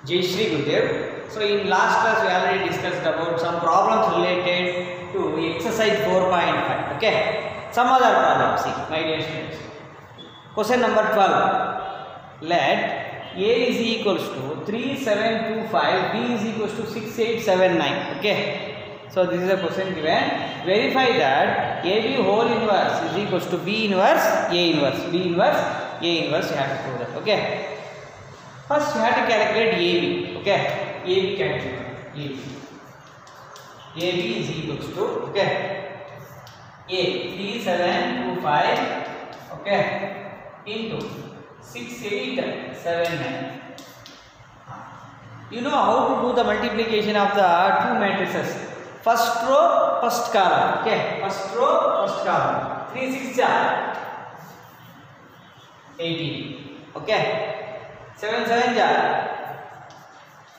Jai Shri Gurudev. So in last class we already discussed about some problems related to exercise 4.5. Okay. Some other problems. See, my dear students. Question number 12. Let A is equals to 3725, B is equals to 6879. Okay. So this is a question given. Verify that AB whole inverse is equals to B inverse A inverse. B inverse A inverse. You have to prove that. Okay. First, you have to calculate AB. Okay, AB calculate. AB is equals to A 3725 into 6879. You know how to do the multiplication of the two matrices. First row, first column. Okay, first row, first column. 3 6 18. Okay. 7 7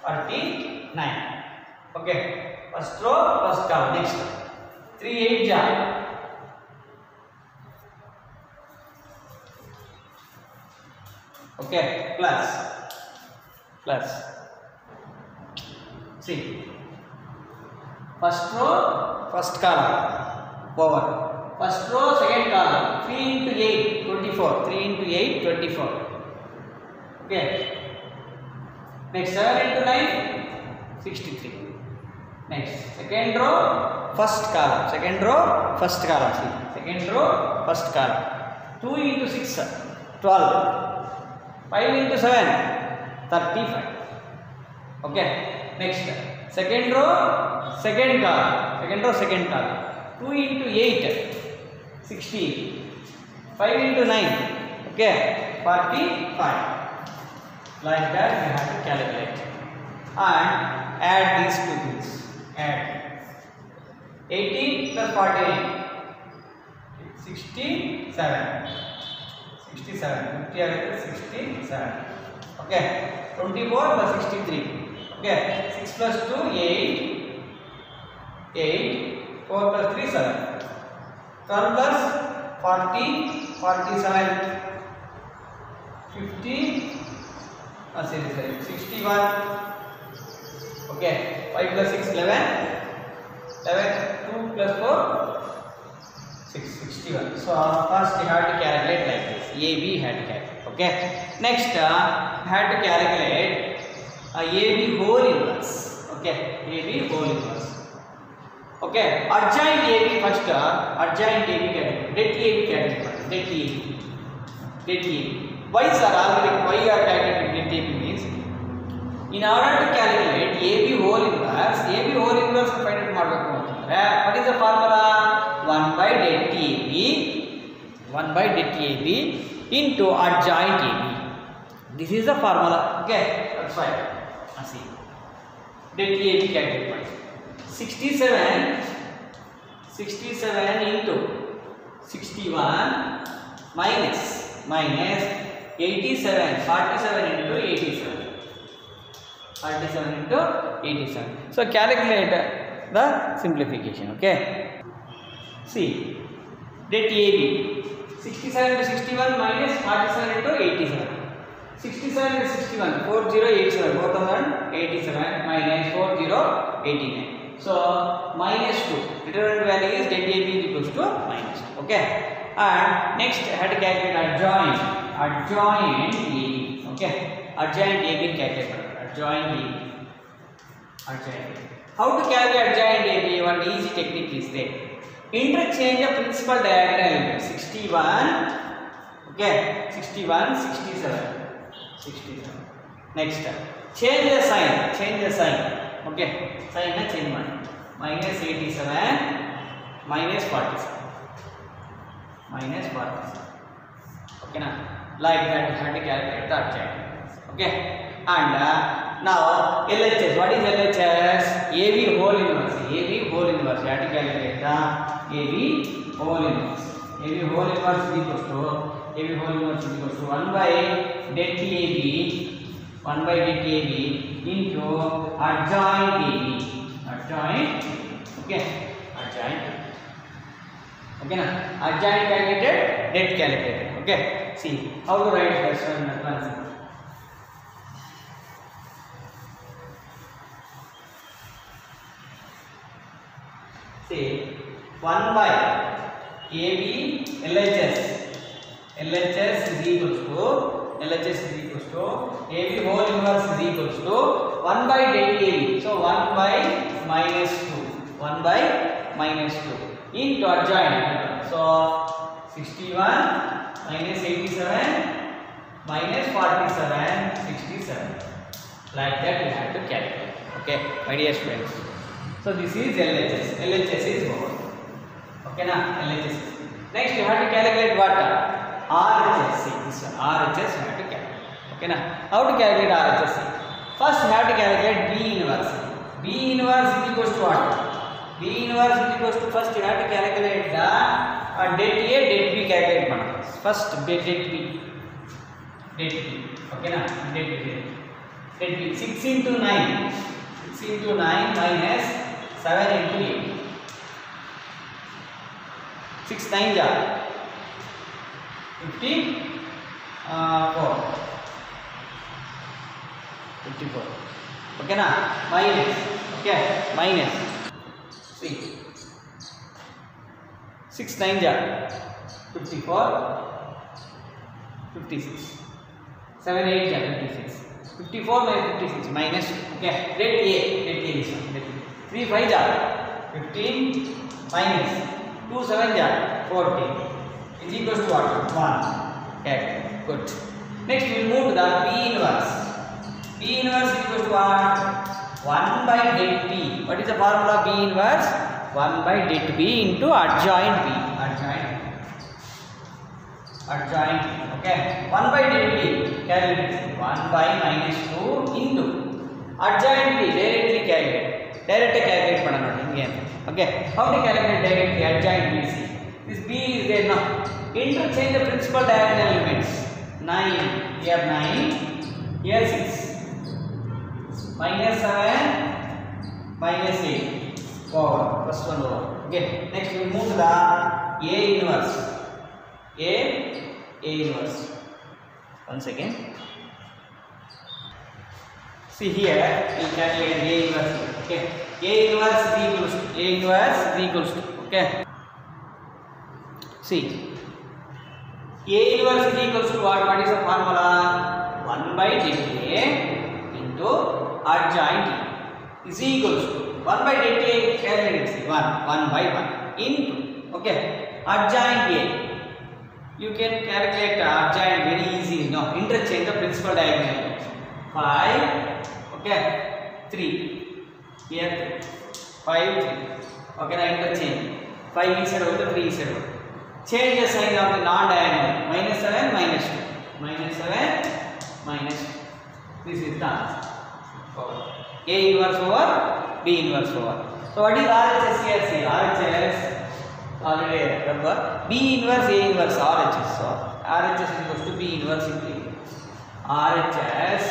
49. Okay. First row, first column. Next. 3 8 okay. Plus. See. First row, first column. Over. First row, second column. 3 into 8 24. 3 into 8 24. Okay. Next 7 into 9 63. Next second row first column. Second row first column. See. Second row first column. 2 into 6 12. 5 into 7 35. Okay. Next second row second column. Second row second column. 2 into 8 16. 5 into 9 okay 45. Like that we have to calculate and add these two things. Add 18 plus 48 67 67 okay 24 plus 63 okay 6 plus 2 8 4 plus 3 7 12 plus 40 47 50 61 okay 5 plus 6 11 2 plus 4 6 61. So first you have to calculate like this. AB had to calculate. Okay. Next had to calculate AB whole inverse. Okay. AB whole inverse. Okay. Adjoint AB first. Adjoint AB calculate. Det AB calculate. Det AB. Why sir? Why you are calculating det AB means in order to calculate AB whole inverse find out ಮಾಡಬೇಕು ಅಂತಂದ್ರೆ what is the formula 1 by det AB into adjoint AB. This is the formula. Okay, that's fine. See det AB calculate 67 into 61 minus 87 47 into 87 into 87. So calculate the simplification. Okay, see det AB 67 into 61 minus 47 into 87. 67 into 61 4087 4087 minus 4089. So minus 2 determinant value is det AB is equals to minus 2. Okay, and next I had to calculate adjoint AB. Okay, adjoint AB calculate. Adjoint. How to calculate adjoint AB? One easy technique is there. Interchange the principal diagonal elements 61. Okay, 61, 67. Next, change the sign. Okay, sign change minus 87 minus 47. Okay, now like that you have to calculate the adjoint. Okay, and now LHS. What is LHS? AB whole inverse. You have to calculate the AB whole inverse. AB whole inverse is equals to 1 by det AB into adjoint AB. Okay, adjoint. Okay, now adjoint calculated, det calculated. Okay, see how to write this one. See, 1 by AB LHS. LHS is equals to AB whole inverse is equals to 1 by delta AB. So 1 by minus 2. 1 by minus 2 into adjoint. So 61 minus 87 minus 47, 67. Like that we have to calculate. Okay, my dear students. So this is LHS. LHS is over. Okay, na LHS. Next you have to calculate what? RHS. This one RHS you have to calculate. Okay, na. How to calculate RHS? First you have to calculate B inverse. B inverse is equals to what? B inverse is equals to, first you have to calculate the det A, det B calculate mana. First det B. Det B. Okay, na. Det B. Det B. 6 into 9. 6 into 9 minus 7 into 8. 6 9 ja 54. 54. Okay na, minus. Okay, minus. See, 6 9 ja 54. 56. 7 8 ja 56. 54 minus 56 minus. Okay, det A is 3 5 ja 15 minus 2 7 ja 40 is equals to what? 1. Okay, good. Next we will move to the B inverse. B inverse is equals to what? 1 by det B. What is the formula B inverse? 1 by det B into adjoint B. Adjoint B. Okay. 1 by det B. Calculate 1 by minus 2 into adjoint B. Directly calculate. Directly calculate panna again. Okay. How to calculate directly adjoint B? See, this B is there now. Interchange the principal diagonal elements. 9. Here 9. Here 6. Minus 7. Minus 8. Over. First one over. Okay. Next we move to the A inverse. A inverse. Once again. See here, we calculate A inverse. Okay. A inverse is equals to. Okay. See. A inverse is equals to what? What is the formula? 1 by det A into adjoint A is equals to 1 by det A. Calculate. See, 1 by 1 into. Okay. Adjoint A. You can calculate adjoint very easy. No, interchange the principal diagonal. 5. Okay. 3. Here 3. 5 3. Okay, now interchange. 5 inside over 3 inside over. Change the sign of the non-diagonal. Minus 7 minus 2. Minus 7 minus 2. This is the answer. A inverse over B inverse over. So what is RHS here? See, RHS already remember. B inverse A inverse RHS. So RHS is equals to B inverse into A. RHS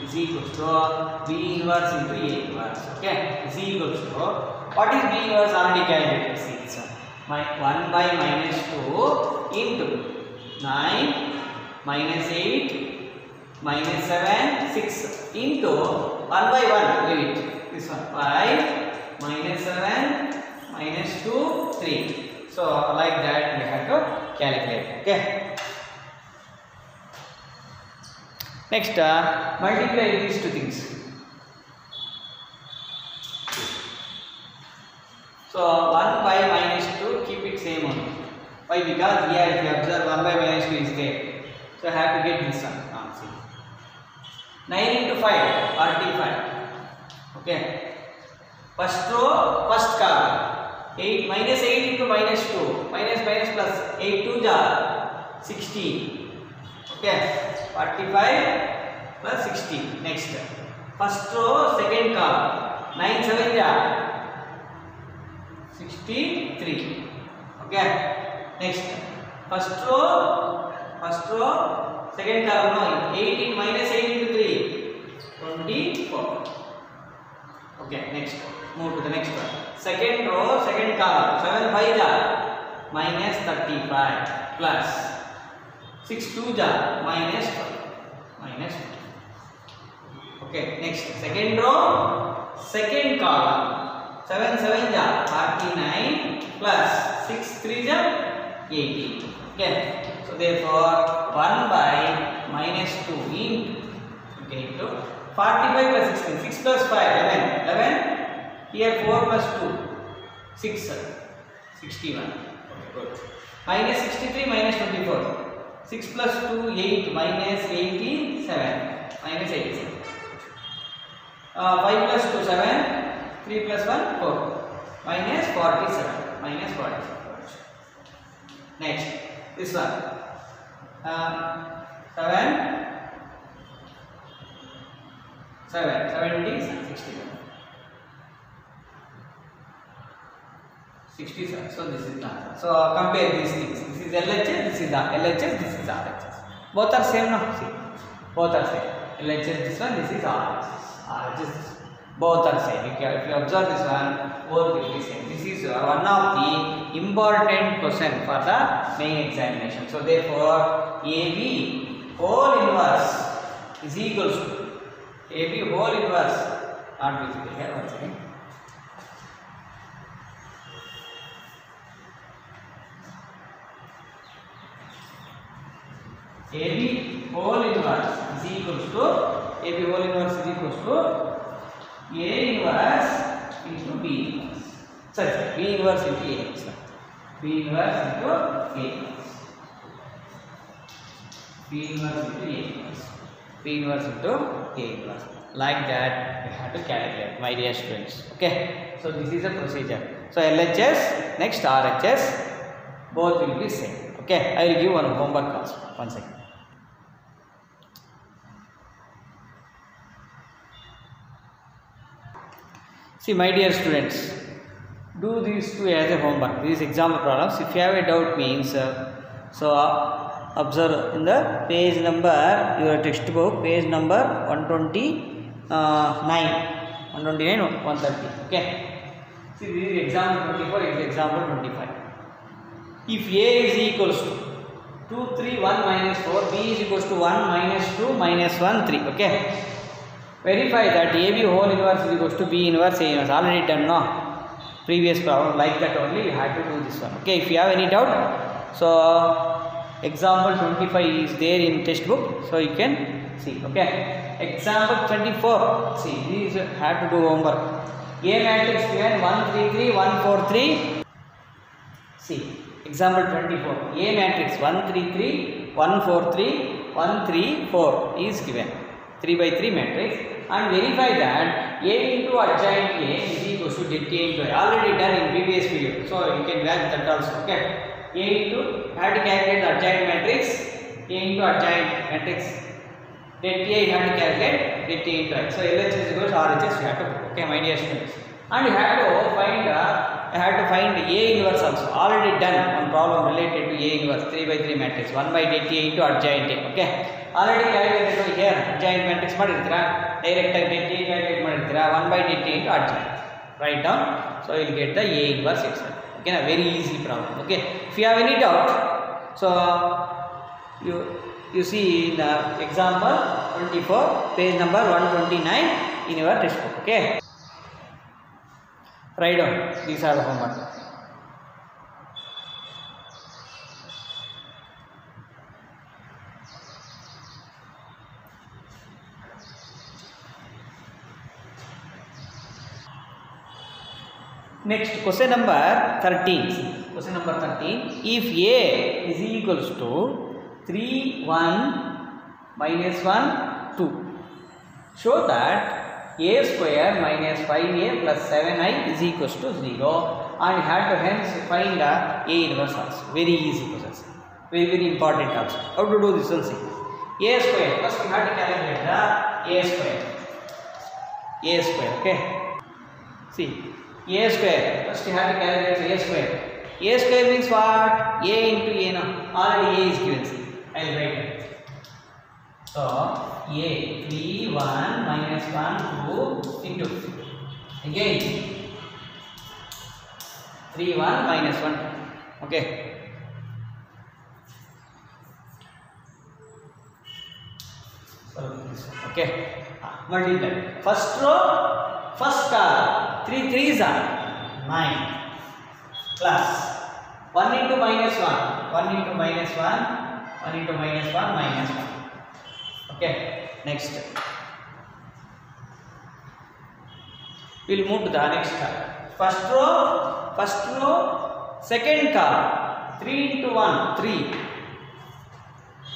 is equals to B inverse into A inverse. Okay, is equals to what is B inverse already calculated? See, it's 1 by minus 2 into 9 minus 8 minus 7 6 into 1 by 1. Leave it. This one 5 minus 7 minus 2 3. So like that we have to calculate. Okay. Next, multiply these two things. So 1 by minus 2, keep it same only. Why? Because here if you observe 1 by minus 2 is there. So I have to get this one. See. 9 into 5, 45. Okay. First row, first column. 8 minus 8 into minus 2. Minus plus 8 2 ja 16. Okay. 45 plus 16. Next. First row, second column. 9 7 ja 63. Okay. Next. First row, second column. No, 8 minus 8 into 3. 24. Okay. Next. Move to the next one. Second row, second column. 7 5 ja minus 35 plus 6 2 ja minus 12. Okay. Next. Second row, second column. 7 7 ja 49 plus 6 3 ja 18. Okay, so therefore 1 by minus 2 into 45 plus 16, 6 plus 5 11, here 4 plus 2 6 61. Okay, good. Minus 63 minus 24, 6 plus 2 8 minus 87 minus 87. 5 plus 2 7, 3 plus 1 4 minus 47 minus 47. Next this one 7 70 61. 67. So this is the answer. So compare these things. This is LHS, this is the LHS, this is RHS. Both are same now. See, both are same. LHS this one, this is RHS. RHS both are same. If you observe this one, both will be same. This is one of the important question for the main examination. So therefore, AB whole inverse is equals to AB whole inverse, not visible here. Once again. AB whole inverse is equals to AB whole inverse is equals to A inverse into B inverse. Sorry, B inverse into A inverse. B inverse into A inverse. B inverse into A inverse. B inverse into A inverse. Like that, we have to calculate, my dear students. Okay. So this is a procedure. So LHS, next RHS, both will be same. Okay. I will give one homework also. One second. See, my dear students, do these two as a homework. These example problems. If you have a doubt, means observe in the page number, your textbook, page number 129, 130. Okay. See, this is example 24. This is example 25. If A is equals to 2 3 1 minus 4, B is equals to 1 minus 2 minus 1 3. Okay. Verify that AB whole inverse is equals to B inverse A inverse. Already done, no? Previous problem like that only, you have to do this one. Okay, if you have any doubt, so example 25 is there in textbook, so you can see. Okay, example 24. See, these have to do homework. A matrix given 1 3 3 1 4 3. See, example 24. A matrix 1 3 3 1 4 3 1 3 4 is given. 3 by 3 matrix, and verify that A into adjoint A is equals to det A into I. Already done in previous video, so you can grab that also. Okay, A into, have to calculate the adjoint matrix. A into adjoint matrix, det A you have to calculate det A into I. So LHS is equals to RHS you have to put. Okay, my dear students, and you have to find A inverse also. Already done one problem related to A inverse 3 by 3 matrix. 1 by det A into adjoint A. Okay. Already calculated here adjoint matrix ಮಾಡಿರ್ತೀರಾ, direct ಆಗಿ det A calculate ಮಾಡಿರ್ತೀರಾ, 1 by det A into adjoint. Write down, so you will get the A inverse itself. Okay, na, very easy problem. Okay, if you have any doubt, so you see in the example 24, page number 129 in your textbook. Okay, write down, these are the homework. Next, question number 13. Question number 13. If A is equals to 3 1 minus 1 2, show that A square minus 5A plus 7I is equals to 0, and you have to hence find the A inverse also. Very easy process. Very important also. How to do this one? See, A square. First we have to calculate the A square. A square. Okay. See. A square, first you have to calculate A square. A square means what? A into A now. Already A is given. See, I will write it. So, A 3 1 minus 1 2 into again 3 1 minus 1 2. Okay. So this one. Okay. Multiply. First row, first column. 3 3s are 9 plus 1 into minus 1, 1 into minus 1, 1 into minus 1, minus 1. Okay, next. We'll move to the next column. First row, second column. 3 into 1, 3.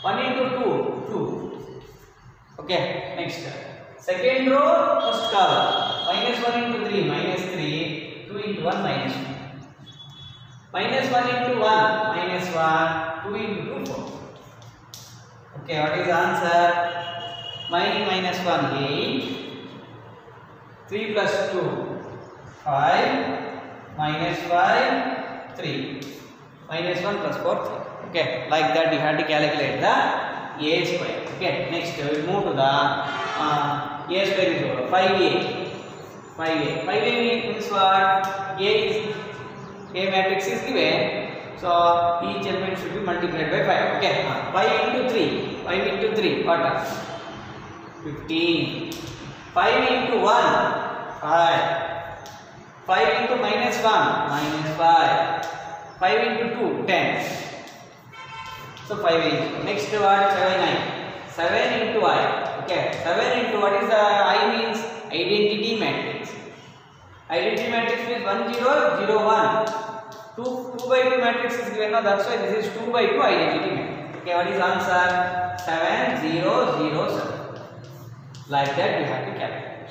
1 into 2, 2. Okay, next. Second row, first column. Minus 1 into 3, minus 3. 2 into 1, minus 1. Minus 1 into 1, minus 1. 2 into 2, 4. Okay, what is the answer? 9 minus 1, 8. 3 plus 2, 5. Minus 5, 3. Minus 1 plus 4, 3. Okay, like that you have to calculate the a square. Okay, next we will move to the a square is over 5a. 5a means what? A matrix is given, so each element should be multiplied by 5. Okay, 5 into 3. 5 into 3, what? 15. 5 into 1, 5. 5 into minus 1, minus 5. 5 into 2, 10. So 5 into. Next what? 7, 9. 7 into I. Okay. 7 into what is the I means? Identity matrix. Identity matrix means 1, 0, 0, 1. 2 by 2 matrix is given now. That's why this is 2 by 2 identity matrix. Okay. What is answer? 7, 0, 0, 7. Like that we have to calculate.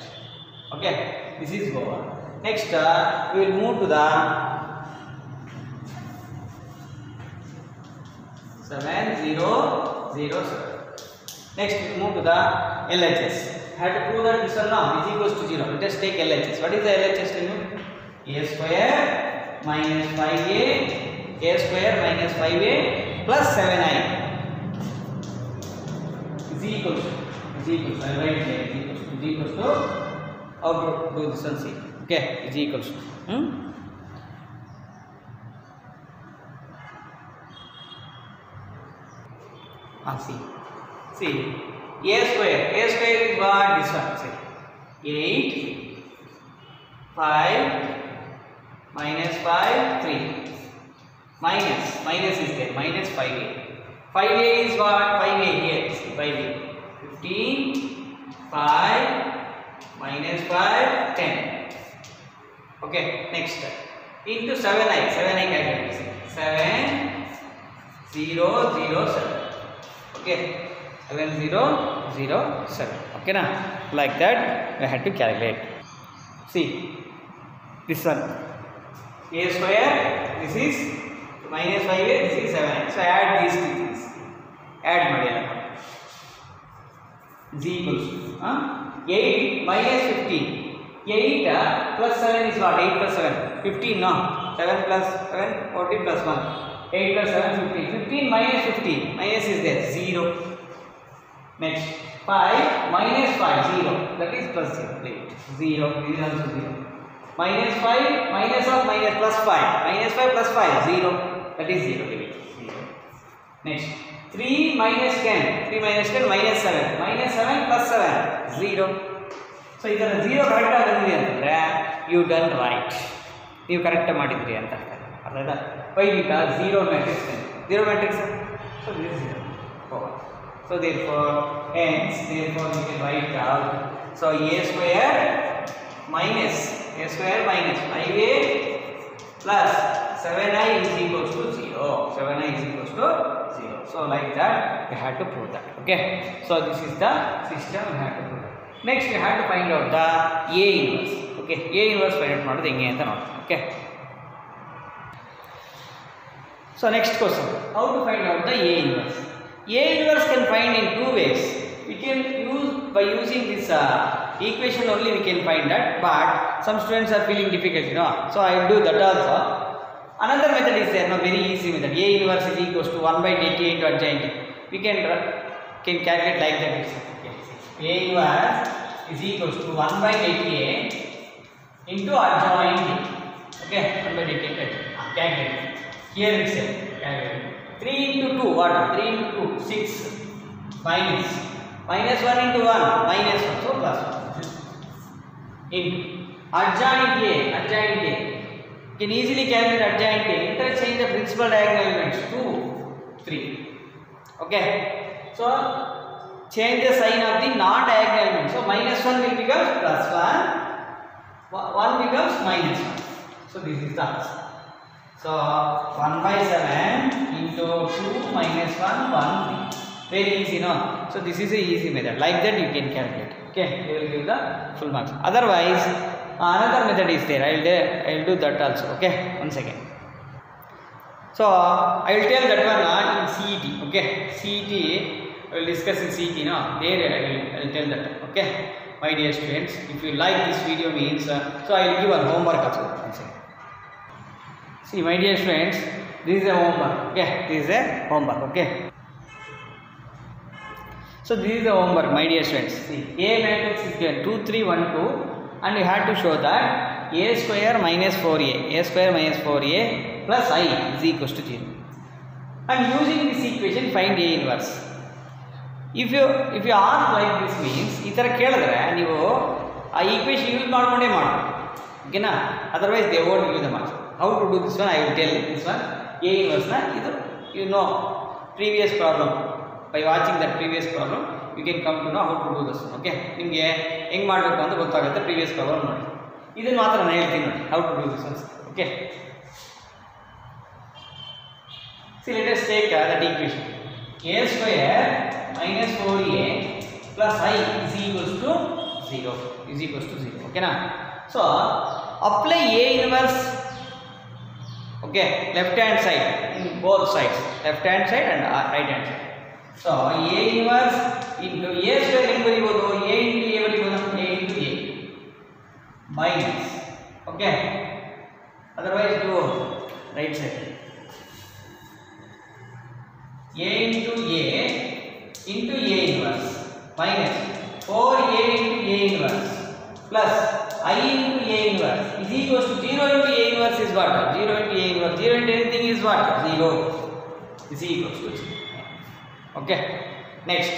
Okay. This is over. Next, we will move to the 7, 0, 0, 7. Next, we will move to the LHS. Have to prove that this one now is equals to 0. Let us take LHS. What is the LHS? Tell me. A square minus 5a, a square minus 5a plus 7i is equals to. I write here is equals to. How to do this one? See. Okay, is equals to. See, a square is what? This one. See, 8, 5, minus 5, 3. Minus is there. Minus 5a. 5a is what? 5a here. See, 5a. 15, 5, minus 5, 10. Okay, next. Into 7i. 7i calculate. 7, 0, 0, 7. Okay, 7, 0, 0, 7. Okay, now like that we had to calculate. See, this one. A square, this is minus 5a, this is 7i. So add these two things. Add model. Is equals to 8 minus 15. 8 plus 7 is what? 8 plus 7. 15, no? 7 plus 7, 14 plus 1. 8 plus 7, 15. 15 minus 15. Minus is there. 0. Next. 5 minus 5. 0. That is plus 0. Wait. 0. This is also 0. Minus 5. Minus of minus plus 5. Minus 5 plus 5. 0. That is 0. 0. Next. 3 minus 10. 3 minus 10 minus 7. Minus 7 plus 7. 0. So, if 0 correct, you done right. You correct why because 0 matrix. 0 matrix. So, this is 0. So, therefore, hence, we can write out. So, a square minus 5a plus 7i is equals to 0. 7i is equals to 0. So, like that, we have to prove that. Okay. So, this is the system we have to prove. Next, we have to find out the A inverse. Okay. A inverse find out. Okay. So, next question. How to find out the A inverse? A inverse can find in two ways. We can use by using this equation only we can find that, but some students are feeling difficult, so I will do that also. Another method is there, very easy method. A inverse is equals to 1 by dt into adjoint. We can calculate like that. A inverse is equals to 1 by dta into adjoint. Okay, 1 by dt. Calculate. Here it says calculate. 3 into 2, what? 3 into 2, 6. Minus 1 into 1, minus 1, so plus 1. Into adjoint A, You can easily calculate adjoint. Interchange the principal diagonal elements 2, 3. Okay. So change the sign of the non-diagonal element. So minus 1 will become plus 1. 1 becomes minus 1. So this is the answer. So 1 by 7 into 2 minus 1, 1, 3. Very easy, no? So this is a easy method. Like that you can calculate. Okay, we will give the full marks. Otherwise, another method is there. I will do that also. Okay, one second. So I will tell that one in CET. Okay, CET I will discuss in CET. No, there I will tell that. Okay, my dear students, if you like this video means so I will give a homework also. One second. See, my dear students, this is a homework. Okay, this is a homework. Okay. So this is the homework, my dear students. See, A matrix is given 2, 3, 1, 2, and you have to show that A square minus 4A, A square minus 4A plus I is equals to 0. And using this equation, find A inverse. If you ask like this means, इतर केळिद्रे ನೀವು ಆ equation use ಮಾಡ್ಕೊಂಡೇ ಮಾಡಬೇಕು. ಓಕೆನಾ? Otherwise they won't give the marks. How to do this one? I will tell this one. A inverse na idu you know previous problem. By watching that previous problem, you can come to know how to do this. Okay, ನಿಮಗೆ ಹೆಂಗ್ ಮಾಡಬೇಕು ಅಂತ ಗೊತ್ತಾಗುತ್ತೆ. previous problem ನೋಡಿ. ಇದನ್ನ ಮಾತ್ರ ನಾನು ಹೇಳ್ತೀನಿ ನೋಡಿ how to do this one. Okay. See, let us take that equation. A square minus 4A plus I is equals to 0. Is equals to 0. Okay na? So apply A inverse. Okay, left hand side in both sides. Left hand side and right hand side. So A inverse into A square ಏನು ಬರೀಬಹುದು? A into A ಬರೀಬಹುದು. A into A minus. Okay. Otherwise do right side. A into A inverse minus 4A into A inverse plus I into A inverse is equals to 0 into A inverse is what? 0 into A inverse. 0 into anything is what? 0 is equals to 0. Okay. Next,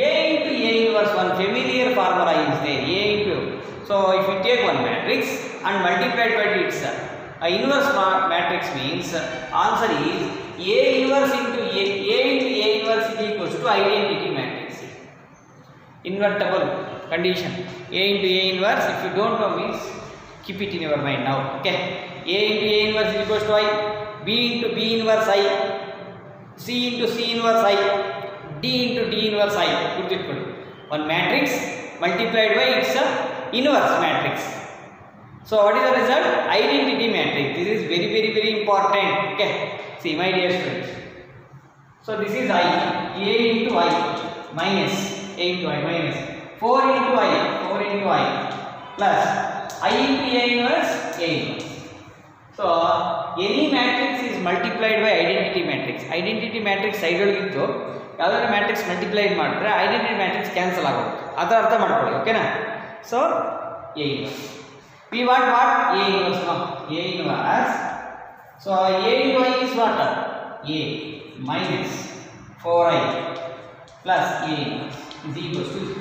A into A inverse, one familiar formula is there. A into, so if you take one matrix and multiply it by itself, a inverse matrix means answer is A inverse into A into A inverse is equals to identity matrix. Invertible condition. A into A inverse, if you don't know means keep it in your mind now. Okay. A into A inverse is equals to I. B into B inverse I. C into C inverse I. D into D inverse I. Put it good. One matrix multiplied by its inverse matrix. So what is the result? Identity matrix. This is very, very, very important. Okay. See, my dear students. So this is I. A into I minus A into I minus 4 into I. 4 into I plus I into A inverse A inverse. So any matrix is multiplied by identity matrix. Identity matrix side ಒಳಗಿತ್ತು ಯಾವುದಾದ್ರು matrix multiplied ಮಾಡಿದ್ರೆ identity matrix cancel ಆಗುತ್ತೆ. ಅದರ ಅರ್ಥ ಮಾಡ್ಕೊಳ್ಳಿ. ಓಕೆನಾ? So A inverse. We want what? A inverse. No. A inverse. So A into I is what? A minus 4I plus A inverse is equals to 0.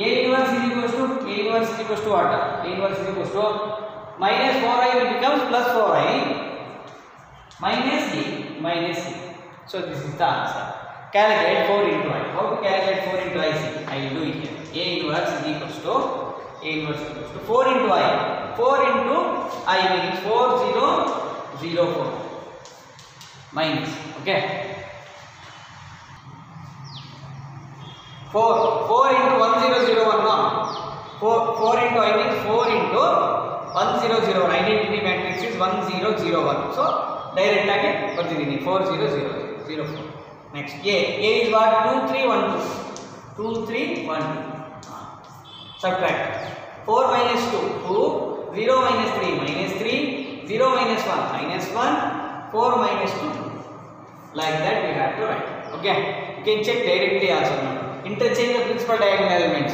A inverse is equals to what? A inverse is equals to minus 4I will become plus 4I minus A. So this is the answer. Calculate 4 into I. How to calculate 4 into I? I will do it here. A inverse is equals to 4 into I. 4 into I means 4004 minus. Okay. 4 into 1001. No. 4 into I means 4 into 1001. Identity matrix is 1001. So direct again 4004. Next, A is what? 2312. 2312. Subtract 4 minus 2, 0 minus 3, minus 3, 0 minus 1, minus 1, 4 minus 2. Like that we have to write. Okay, you can check directly also. Interchange the principal diagonal elements.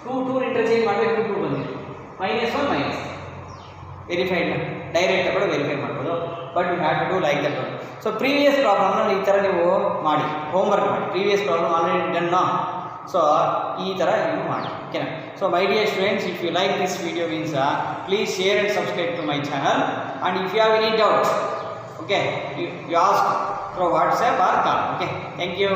2 interchange ಮಾಡಿದ್ರೆ 2 ಬಂದಿದೆ. minus 1 minus 3. Verified na? Direct ಕೂಡ verify ಮಾಡಬಹುದು. But you have to do like that one. So previous problem ನ ಈ ತರ ನೀವು ಮಾಡಿ homework ಮಾಡಿ. Previous problem already done now. So ಈ ಥರ ನೀವು ಮಾಡಿ ಓಕೆನಾ. So my dear students, if you like this video means please share and subscribe to my channel. And if you have any doubt, okay, you ask through WhatsApp or call. Okay, thank you.